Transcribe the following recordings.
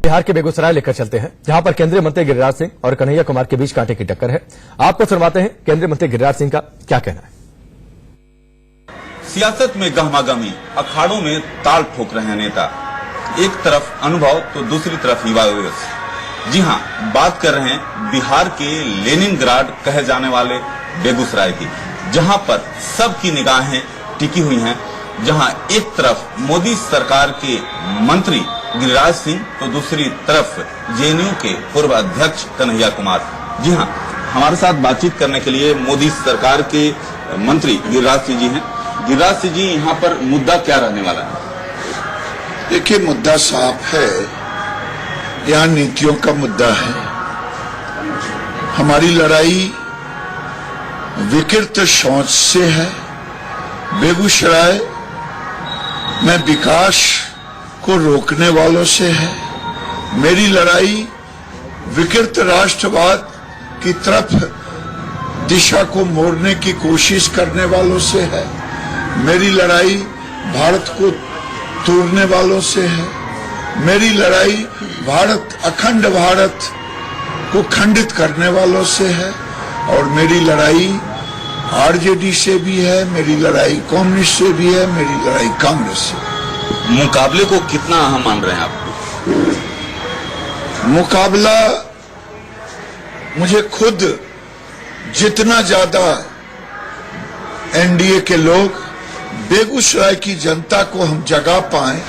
बिहार के बेगूसराय लेकर चलते हैं, जहां पर केंद्रीय मंत्री गिरिराज सिंह और कन्हैया कुमार के बीच कांटे की टक्कर है। आपको सुनवाते हैं केंद्रीय मंत्री गिरिराज सिंह का क्या कहना है। सियासत में गहमागहमी, अखाड़ों में ताल ठोक रहे हैं नेता। एक तरफ अनुभव तो दूसरी तरफ युवा जोश। जी हां, बात कर रहे हैं बिहार के लेनिनग्राड कहे जाने वाले बेगूसराय की, जहां पर सबकी निगाहें टिकी हुई हैं। जहां एक तरफ मोदी सरकार के मंत्री गिरिराज सिंह तो दूसरी तरफ जेएनयू के पूर्व अध्यक्ष कन्हैया कुमार। जी हां, हमारे साथ बातचीत करने के लिए मोदी सरकार के मंत्री गिरिराज सिंह जी हैं। गिरिराज सिंह जी, यहाँ पर मुद्दा क्या रहने वाला है? देखिए, मुद्दा साफ है, यहाँ नीतियों का मुद्दा है। हमारी लड़ाई विकृत सोच से है। बेगूसराय में विकास को रोकने वालों से है। मेरी लड़ाई विकृत राष्ट्रवाद की तरफ दिशा को मोड़ने की कोशिश करने वालों से है। मेरी लड़ाई भारत को तोड़ने वालों से है। मेरी लड़ाई अखंड भारत को खंडित करने वालों से है। और मेरी लड़ाई आरजेडी से भी है, मेरी लड़ाई कम्युनिस्ट से भी है, मेरी लड़ाई कांग्रेस से। मुकाबले को कितना अहम मान रहे हैं आप? मुकाबला मुझे खुद जितना ज्यादा एनडीए के लोग बेगूसराय की जनता को हम जगा पाए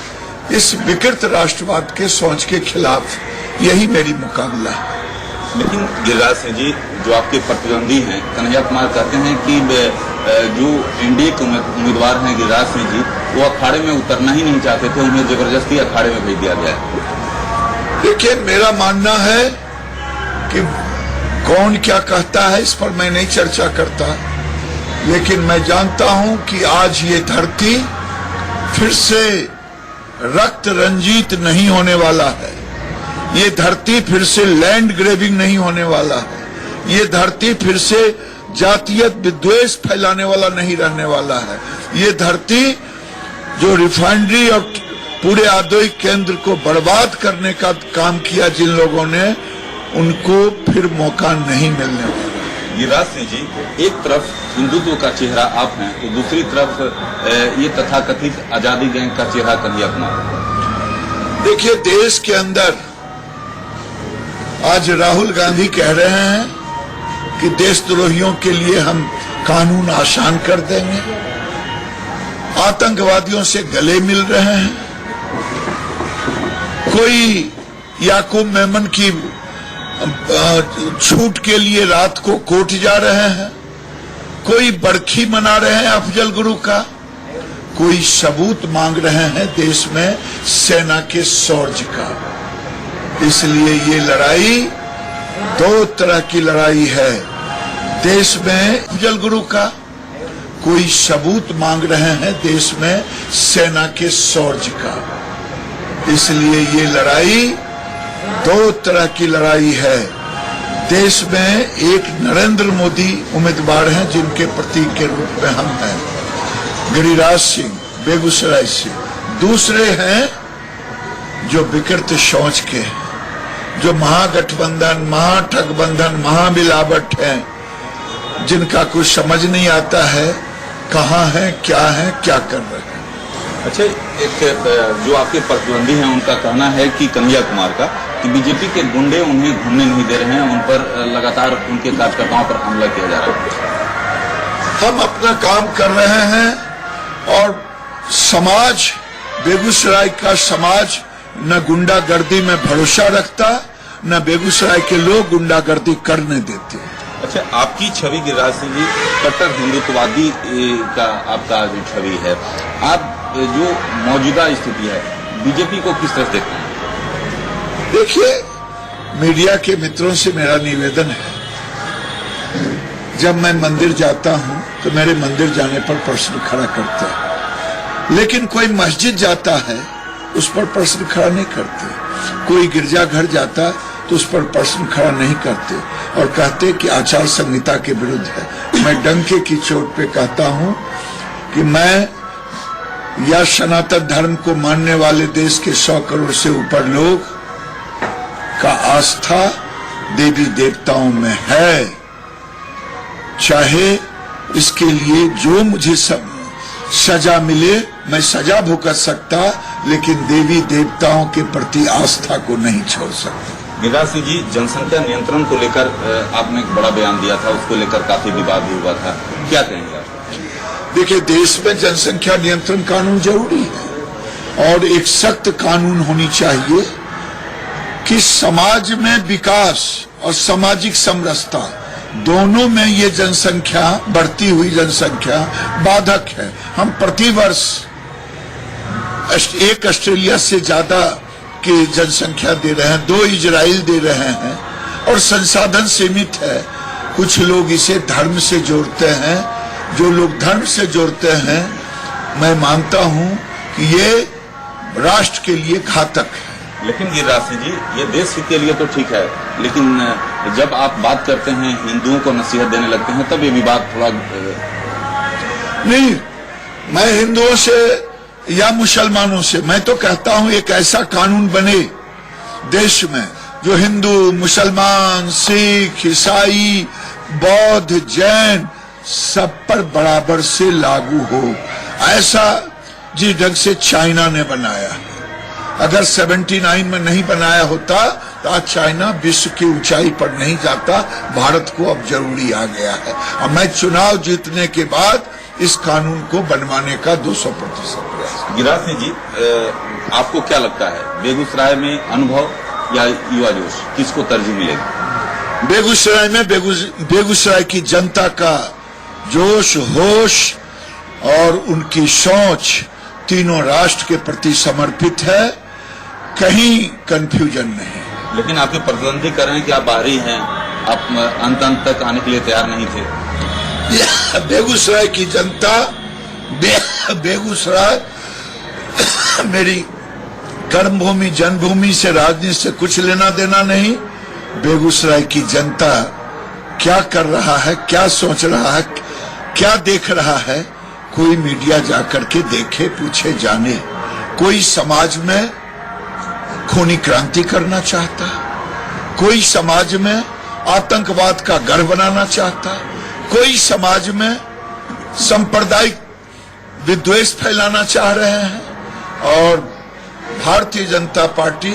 इस विकृत राष्ट्रवाद के सोच के खिलाफ, यही मेरी मुकाबला है। लेकिन गिरिराज सिंह जी, जो आपके प्रतिद्वंदी हैं कन्हैया कुमार, कहते हैं कि जो एनडीए के उम्मीदवार हैं गिरिराज सिंह जी, वो अखाड़े में उतरना ही नहीं चाहते थे, उन्हें जबरदस्ती अखाड़े में भेज दिया गया है। देखिए, मेरा मानना है कि कौन क्या कहता है इस पर मैं नहीं चर्चा करता, लेकिन मैं जानता हूं कि आज ये धरती फिर से रक्त रंजित नहीं होने वाला है। ये धरती फिर से लैंड ग्रेबिंग नहीं होने वाला है। ये धरती फिर से जातीय विद्वेष फैलाने वाला नहीं रहने वाला है। ये धरती जो रिफाइनरी और पूरे औद्योगिक केंद्र को बर्बाद करने का काम किया जिन लोगों ने, उनको फिर मौका नहीं मिलने वाला। गिरिराज सिंह जी, एक तरफ हिंदुत्व का चेहरा आप हैं, तो दूसरी तरफ ये तथाकथित आजादी गैंग का चेहरा कन्हैया कुमार। देखिए, देश के अंदर आज राहुल गांधी कह रहे हैं कि देशद्रोहियों के लिए हम कानून आसान कर देंगे, आतंकवादियों से गले मिल रहे हैं। कोई याकूब मेमन की छूट के लिए रात को कोर्ट जा रहे हैं, कोई बरखी मना रहे हैं अफजल गुरु का, कोई सबूत मांग रहे हैं देश में सेना के शौर्य का। इसलिए ये लड़ाई दो तरह की लड़ाई है। देश में अफजल गुरु का कोई सबूत मांग रहे हैं देश में सेना के शौर्य का। इसलिए ये लड़ाई दो तरह की लड़ाई है। देश में एक नरेंद्र मोदी उम्मीदवार हैं जिनके प्रतीक के रूप में हम हैं, गिरिराज सिंह बेगूसराय से। दूसरे हैं जो विकृत सोच के, जो महागठबंधन, महाठगबंधन, महामिलावट है, जिनका कुछ समझ नहीं आता है कहाँ है, क्या कर रहे हैं। अच्छा, एक जो आपके प्रतिद्वंदी हैं उनका कहना है कि कन्हैया कुमार का, कि बीजेपी के गुंडे उन्हें घूमने नहीं दे रहे हैं, उन पर लगातार उनके कार्यकर्ताओं पर हमला किया जा रहा है। हम अपना काम कर रहे हैं और समाज, बेगूसराय का समाज न गुंडागर्दी में भरोसा रखता, न बेगूसराय के लोग गुंडागर्दी करने देते। अच्छा, आपकी छवि गिरिराज सिंह जी कट्टर हिंदुत्ववादी का आपका जो छवि है, आप जो मौजूदा स्थिति है बीजेपी को किस तरह देखते हैं? देखिए, मीडिया के मित्रों से मेरा निवेदन है, जब मैं मंदिर जाता हूं तो मेरे मंदिर जाने पर प्रश्न खड़ा करते हैं, लेकिन कोई मस्जिद जाता है उस पर प्रश्न खड़ा नहीं करते, कोई गिरजाघर जाता तो उस पर प्रश्न खड़ा नहीं करते और कहते कि आचार संहिता के विरुद्ध है। मैं डंके की चोट पे कहता हूं कि मैं या सनातन धर्म को मानने वाले देश के 100 करोड़ से ऊपर लोग का आस्था देवी देवताओं में है, चाहे इसके लिए जो मुझे सजा मिले मैं सजा भुगत सकता, लेकिन देवी देवताओं के प्रति आस्था को नहीं छोड़ सकता। गिरिराज सिंह जी, जनसंख्या नियंत्रण को लेकर आपने एक बड़ा बयान दिया था, उसको लेकर काफी विवाद भी हुआ था, क्या कहेंगे आप? देखिए, देश में जनसंख्या नियंत्रण कानून जरूरी है और एक सख्त कानून होनी चाहिए कि समाज में विकास और सामाजिक समरसता दोनों में ये जनसंख्या, बढ़ती हुई जनसंख्या बाधक है। हम प्रतिवर्ष एक ऑस्ट्रेलिया से ज्यादा की जनसंख्या दे रहे हैं, 2 इजराइल दे रहे हैं और संसाधन सीमित है। कुछ लोग इसे धर्म से जोड़ते हैं, जो लोग धर्म से जोड़ते हैं मैं मानता हूं कि ये राष्ट्र के लिए घातक है। लेकिन गिरिराज सिंह जी, ये देश हित के लिए तो ठीक है, लेकिन जब आप बात करते हैं हिंदुओं को नसीहत देने लगते हैं तब ये विवाद थोड़ा नहीं। मैं हिंदुओं से या मुसलमानों से, मैं तो कहता हूं एक ऐसा कानून बने देश में जो हिंदू, मुसलमान, सिख, ईसाई, बौद्ध, जैन सब पर बराबर से लागू हो। ऐसा जिस ढंग से चाइना ने बनाया है, अगर 79 में नहीं बनाया होता तो आज चाइना विश्व की ऊंचाई पर नहीं जाता। भारत को अब जरूरी आ गया है और मैं चुनाव जीतने के बाद इस कानून को बनवाने का 200% प्रयास। गिरिराज सिंह जी, आपको क्या लगता है बेगूसराय में अनुभव या युवा जोश, किसको तरजीह मिलेगी? बेगूसराय में बेगूसराय की जनता का जोश, होश और उनकी सोच तीनों राष्ट्र के प्रति समर्पित है, कहीं कंफ्यूजन नहीं। लेकिन आपके प्रतिद्वंदी कर रहे हैं कि आप बाहरी हैं, आप अंत तक आने के लिए तैयार नहीं थे। बेगूसराय की जनता, बेगूसराय मेरी कर्मभूमि, जन्मभूमि से राजनीति से कुछ लेना देना नहीं। बेगूसराय की जनता क्या कर रहा है, क्या सोच रहा है, क्या देख रहा है, कोई मीडिया जाकर के देखे, पूछे, जाने। कोई समाज में खूनी क्रांति करना चाहता, कोई समाज में आतंकवाद का घर बनाना चाहता, कोई समाज में सांप्रदायिक विद्वेष फैलाना चाह रहे हैं और भारतीय जनता पार्टी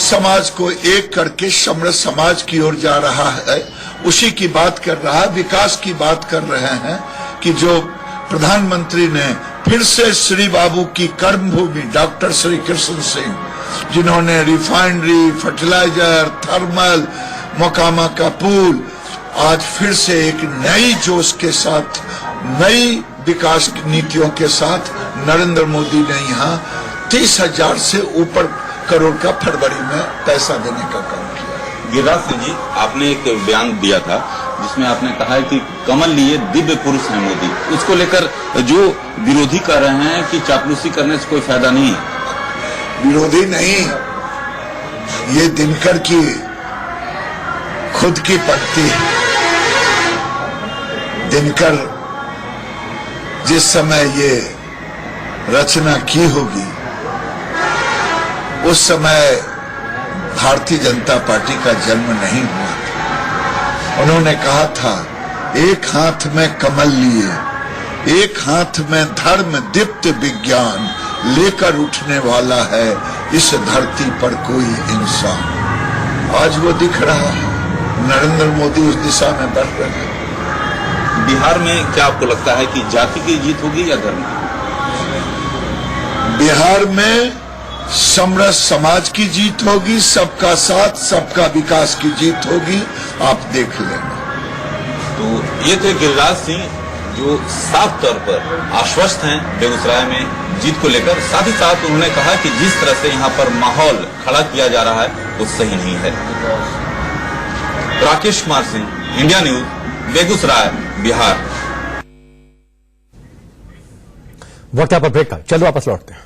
समाज को एक करके समृद्ध समाज की ओर जा रहा है। उसी की बात कर रहा है, विकास की बात कर रहे हैं कि जो प्रधानमंत्री ने फिर से श्री बाबू की कर्मभूमि डॉक्टर श्री कृष्ण सिंह, जिन्होंने रिफाइनरी, फर्टिलाइजर, थर्मल, मोकामा का पुल, आज फिर से एक नई जोश के साथ, नई विकास नीतियों के साथ नरेंद्र मोदी ने यहाँ 30,000 से ऊपर करोड़ का फरवरी में पैसा देने का काम किया। गिरिराज सिंह जी, आपने एक बयान दिया था जिसमें आपने कहा है कि कमल लिए दिव्य पुरुष हैं मोदी। उसको लेकर जो विरोधी कर रहे हैं कि चापलूसी करने से कोई फायदा नहीं है। विरोधी नहीं, ये दिनकर की खुद की पत्ती है। दिनकर जिस समय ये रचना की होगी उस समय भारतीय जनता पार्टी का जन्म नहीं हुआ था। उन्होंने कहा था, एक हाथ में कमल लिए, एक हाथ में धर्म दीप्त विज्ञान लेकर उठने वाला है इस धरती पर कोई इंसान। आज वो दिख रहा है, नरेंद्र मोदी उस दिशा में बढ़ रहे हैं। बिहार में क्या आपको लगता है कि जाति की जीत होगी या धर्म की? बिहार में समरस समाज की जीत होगी, सबका साथ, सबका विकास की जीत होगी, आप देख लेना। तो ये थे गिरिराज सिंह, जो साफ तौर पर आश्वस्त हैं बेगूसराय में जीत को लेकर। साथ ही साथ उन्होंने कहा कि जिस तरह से यहाँ पर माहौल खड़ा किया जा रहा है वो सही नहीं है। Rakesh Kumar Singh, India news, Begusarai, Bihar. वक्त यहाँ पर ब्रेक का, चलो वापस लौटते हैं।